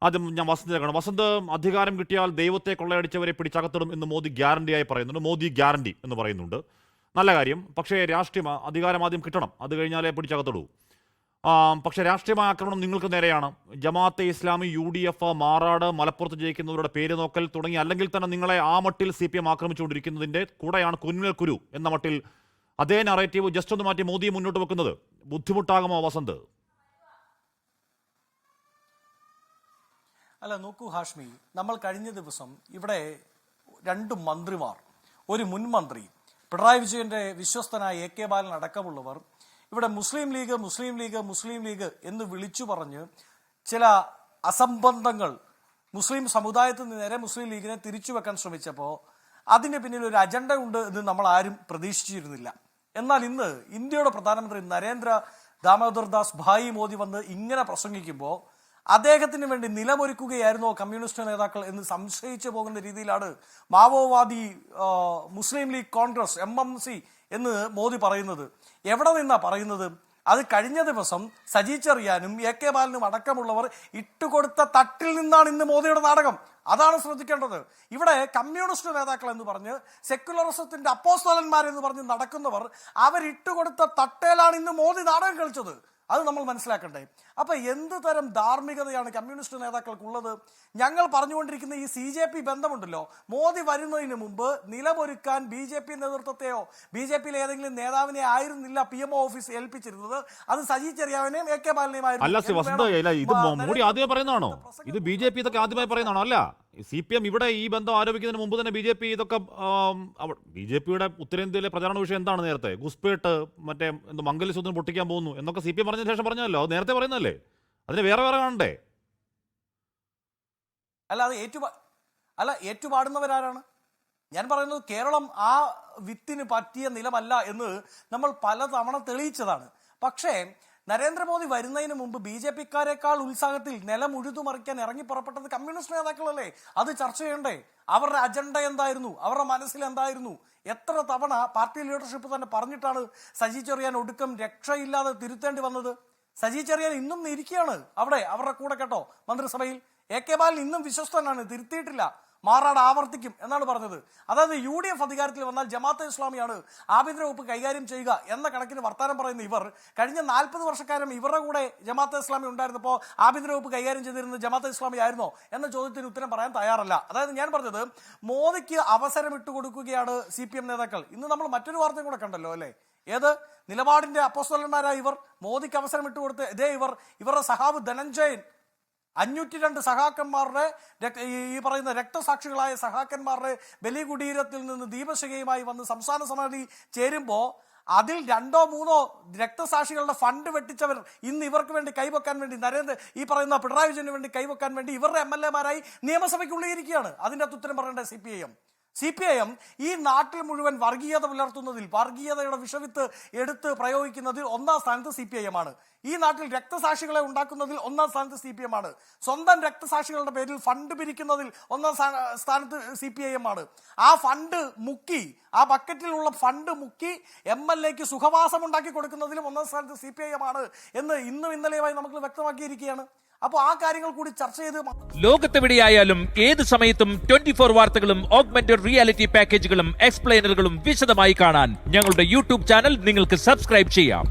ആദ്യം ഞാൻ വസന്തിലേക്കാണ്. വസന്ത്, അധികാരം കിട്ടിയാൽ ദൈവത്തെ കൊള്ളയടിച്ചവരെ പിടിച്ചകത്തിടും എന്ന് മോദി ഗ്യാരണ്ടിയായി പറയുന്നുണ്ട്. മോദി ഗ്യാരണ്ടി എന്ന് പറയുന്നുണ്ട്. നല്ല കാര്യം. പക്ഷേ രാഷ്ട്രീയ അധികാരം ആദ്യം കിട്ടണം, അത് കഴിഞ്ഞാലേ പിടിച്ചകത്തിടൂ. പക്ഷേ രാഷ്ട്രീയമായ ആക്രമണം നിങ്ങൾക്ക് നേരെയാണ്. ജമാഅത്തെ ഇസ്ലാമി, UDF, മാറാട്, മലപ്പുറത്ത് ജയിക്കുന്നവരുടെ പേര് നോക്കൽ തുടങ്ങി, അല്ലെങ്കിൽ തന്നെ നിങ്ങളെ ആ മട്ടിൽ CPM ആക്രമിച്ചുകൊണ്ടിരിക്കുന്നതിൻ്റെ കൂടെയാണ് കുന്മേൽ കുരു എന്ന മട്ടിൽ അതേ നറേറ്റീവ് ജസ്റ്റ് ഒന്ന് മാറ്റി മോദിയെ മുന്നോട്ട് വെക്കുന്നത് ബുദ്ധിമുട്ടാകുമോ വസന്ത്? അല്ല, നോക്കൂ ഹാഷ്മി, നമ്മൾ കഴിഞ്ഞ ദിവസം ഇവിടെ 2 മന്ത്രിമാർ, ഒരു മുൻ മന്ത്രി, പിണറായി വിജയന്റെ വിശ്വസ്തനായ AK ബാലൻ അടക്കമുള്ളവർ ഇവിടെ മുസ്ലിം ലീഗ് എന്ന് വിളിച്ചു പറഞ്ഞ് ചില അസംബന്ധങ്ങൾ മുസ്ലിം സമുദായത്തിന് നേരെ മുസ്ലിം ലീഗിനെ തിരിച്ചു വെക്കാൻ ശ്രമിച്ചപ്പോൾ അതിന്റെ പിന്നിൽ ഒരു അജണ്ട ഉണ്ട് എന്ന് നമ്മൾ ആരും പ്രതീക്ഷിച്ചിരുന്നില്ല. എന്നാൽ ഇന്ന് ഇന്ത്യയുടെ പ്രധാനമന്ത്രി നരേന്ദ്ര ദാമോദർ ദാസ് ഭായി മോദി വന്ന് ഇങ്ങനെ പ്രസംഗിക്കുമ്പോൾ അദ്ദേഹത്തിന് വേണ്ടി നിലമൊരുക്കുകയായിരുന്നോ കമ്മ്യൂണിസ്റ്റ് നേതാക്കൾ എന്ന് സംശയിച്ചു പോകുന്ന രീതിയിലാണ് മാവോവാദി മുസ്ലിം ലീഗ് കോൺഗ്രസ് MMC എന്ന് മോദി പറയുന്നത്. എവിടെ നിന്നാ പറയുന്നത്? അത് കഴിഞ്ഞ ദിവസം സജി ചെറിയാനും AK ബാലനും അടക്കമുള്ളവർ ഇട്ടുകൊടുത്ത തട്ടിൽ നിന്നാണ് ഇന്ന് മോദിയുടെ നാടകം. അതാണ് ശ്രദ്ധിക്കേണ്ടത്. ഇവിടെ കമ്മ്യൂണിസ്റ്റ് നേതാക്കൾ എന്ന് പറഞ്ഞ് സെക്യുലറിസത്തിന്റെ അപ്പോസ്തലന്മാരെന്ന് പറഞ്ഞ് നടക്കുന്നവർ അവരിട്ടുകൊടുത്ത തട്ടേലാണ് ഇന്ന് മോദി നാടകം കളിച്ചത്. അത് നമ്മൾ മനസ്സിലാക്കണ്ടേ? അപ്പൊ എന്ത് തരം ധാർമ്മികതയാണ് കമ്മ്യൂണിസ്റ്റ് നേതാക്കൾക്കുള്ളത്? ഞങ്ങൾ പറഞ്ഞുകൊണ്ടിരിക്കുന്ന ഈ CJP ബന്ധമുണ്ടല്ലോ, മോദി വരുന്നതിന് മുമ്പ് നിലമൊരുക്കാൻ BJP നേതൃത്വത്തെയോ BJPയിലെ ഏതെങ്കിലും നേതാവിനെ ആയിരുന്നില്ല PMO ഓഫീസ് ഏൽപ്പിച്ചിരുന്നത്. അത് സജി ചെറിയാവിനെയും AK ബാലനെയും ആയിരുന്നു. ഇത് മോദി ആദ്യമേ പറയുന്നതാണോ? ഇത് BJP ഇതൊക്കെ ആദ്യമായി പറയുന്നതാണോ? അല്ല, CPM ഇവിടെ ഈ ബന്ധം ആരോപിക്കുന്നതിന് മുമ്പ് തന്നെ BJP ഇതൊക്കെ BJPയുടെ ഉത്തരേന്ത്യയിലെ പ്രചാരണ വിഷയം എന്താണ്? നേരത്തെ ഗുസ്പേട്ട് മറ്റേ മംഗലസൂത്രം പൊട്ടിക്കാൻ പോകുന്നു എന്നൊക്കെ CPM പറഞ്ഞ ശേഷം പറഞ്ഞല്ലോ. അത് നേരത്തെ പറയുന്നതല്ലേ? അതിന് വേറെ കാണണ്ടേ? അല്ല, ഏറ്റുപാടുന്നവരാരാണ്? ഞാൻ പറയുന്നത് കേരളം ആ വിത്തിന് പറ്റിയ നിലമല്ല എന്ന് നമ്മൾ പലതവണ തെളിയിച്ചതാണ്. പക്ഷേ നരേന്ദ്രമോദി വരുന്നതിന് മുമ്പ് BJPക്കാരെക്കാൾ ഉത്സാഹത്തിൽ നിലം ഉഴുതുമറിക്കാൻ ഇറങ്ങി പുറപ്പെട്ടത് കമ്മ്യൂണിസ്റ്റ് നേതാക്കളല്ലേ? അത് ചർച്ച ചെയ്യണ്ടേ? അവരുടെ അജണ്ട എന്തായിരുന്നു? അവരുടെ മനസ്സിൽ എന്തായിരുന്നു? എത്ര തവണ പാർട്ടി ലീഡർഷിപ്പ് തന്നെ പറഞ്ഞിട്ടാണ് സജി ചെറിയാൻ ഒടുക്കം രക്ഷയില്ലാതെ തിരുത്തേണ്ടി വന്നത്? സജി ചെറിയാൻ ഇന്നും ഇരിക്കുകയാണ് അവിടെ അവരുടെ കൂടെ, കേട്ടോ, മന്ത്രിസഭയിൽ. AK ബാലൻ ഇന്നും വിശ്വസ്തനാണ്, തിരുത്തിയിട്ടില്ല. മാറാട് ആവർത്തിക്കും എന്നാണ് പറഞ്ഞത്. അതായത് UDF അധികാരത്തിൽ വന്നാൽ ജമാഅത്തെ ഇസ്ലാമിയാണ് ആഭ്യന്തര വകുപ്പ് കൈകാര്യം ചെയ്യുക എന്ന കണക്കിന് വർത്താനം പറയുന്ന ഇവർ കഴിഞ്ഞ 40 വർഷക്കാലം ഇവരുടെ കൂടെ ജമാഅത്തെ ഇസ്ലാമി ഉണ്ടായിരുന്നപ്പോൾ ആഭ്യന്തര വകുപ്പ് കൈകാര്യം ചെയ്തിരുന്നത് ജമാഅത്തെ ഇസ്ലാമി ആയിരുന്നോ എന്ന ചോദ്യത്തിന് ഉത്തരം പറയാൻ തയ്യാറല്ല. അതായത് ഞാൻ പറഞ്ഞത്, മോദിക്ക് അവസരം ഇട്ടുകൊടുക്കുകയാണ് CPM നേതാക്കൾ. ഇന്ന് നമ്മൾ മറ്റൊരു വാർത്തയും കൂടെ കണ്ടല്ലോ, അല്ലേ? ഏത് നിലപാടിന്റെ അപ്പോസ്തലന്മാരായ ഇവർ മോദിക്ക് അവസരം ഇട്ടുകൊടുത്ത് ഇവരുടെ സഹാബ് ധനഞ്ജയൻ 502 സഹാക്കന്മാരുടെ ഈ പറയുന്ന രക്തസാക്ഷികളായ സഹാക്കന്മാരുടെ ബലികുടീരത്തിൽ നിന്ന് ദീപശിഖയുമായി വന്ന് സംസ്ഥാന സമിതി ചേരുമ്പോൾ അതിൽ 2-3 രക്തസാക്ഷികളുടെ ഫണ്ട് വെട്ടിച്ചവർ ഇന്ന് ഇവർക്ക് വേണ്ടി കൈവെക്കാൻ വേണ്ടി ഈ പറയുന്ന പിണറായി വിജയന് വേണ്ടി കൈവെക്കാൻ വേണ്ടി ഇവരുടെ MLA-മാരായി നിയമസഭയ്ക്കുള്ളിരിക്കുകയാണ്. അതിൻ്റെ ഉത്തരം പറയേണ്ട CPIM ഈ നാട്ടിൽ മുഴുവൻ വർഗീയത പുലർത്തുന്നതിൽ, വർഗീയതയുടെ വിഷവിത്ത് എടുത്ത് പ്രയോഗിക്കുന്നതിൽ 1ാം സ്ഥാനത്ത് CPIM ആണ്. ഈ നാട്ടിൽ രക്തസാക്ഷികളെ ഉണ്ടാക്കുന്നതിൽ 1ാം സ്ഥാനത്ത് CPM ആണ്. സ്വന്തം രക്തസാക്ഷികളുടെ പേരിൽ ഫണ്ട് പിരിക്കുന്നതിൽ 1ാം സ്ഥാനത്ത് CPIM ആണ്. ആ ഫണ്ട് മുക്കി, ആ ബക്കറ്റിലുള്ള ഫണ്ട് മുക്കി MLA-ക്ക് സുഖവാസം ഉണ്ടാക്കി കൊടുക്കുന്നതിലും 1ാം സ്ഥാനത്ത് CPIM ആണ് എന്ന് ഇന്നും ഇന്നലെയുമായി നമുക്ക് വ്യക്തമാക്കിയിരിക്കുകയാണ്. അപ്പോൾ ആ കാര്യങ്ങൾ കൂടി ചർച്ച ചെയ്ത് ലോകത്തെവിടെയായാലും ഏത് സമയത്തും 24 വാർത്തകളും ഓഗ്മെന്റഡ് റിയാലിറ്റി പാക്കേജുകളും എക്സ്പ്ലെയിനറുകളും വിശദമായി കാണാൻ ഞങ്ങളുടെ YouTube ചാനൽ നിങ്ങൾക്ക് സബ്സ്ക്രൈബ് ചെയ്യാം.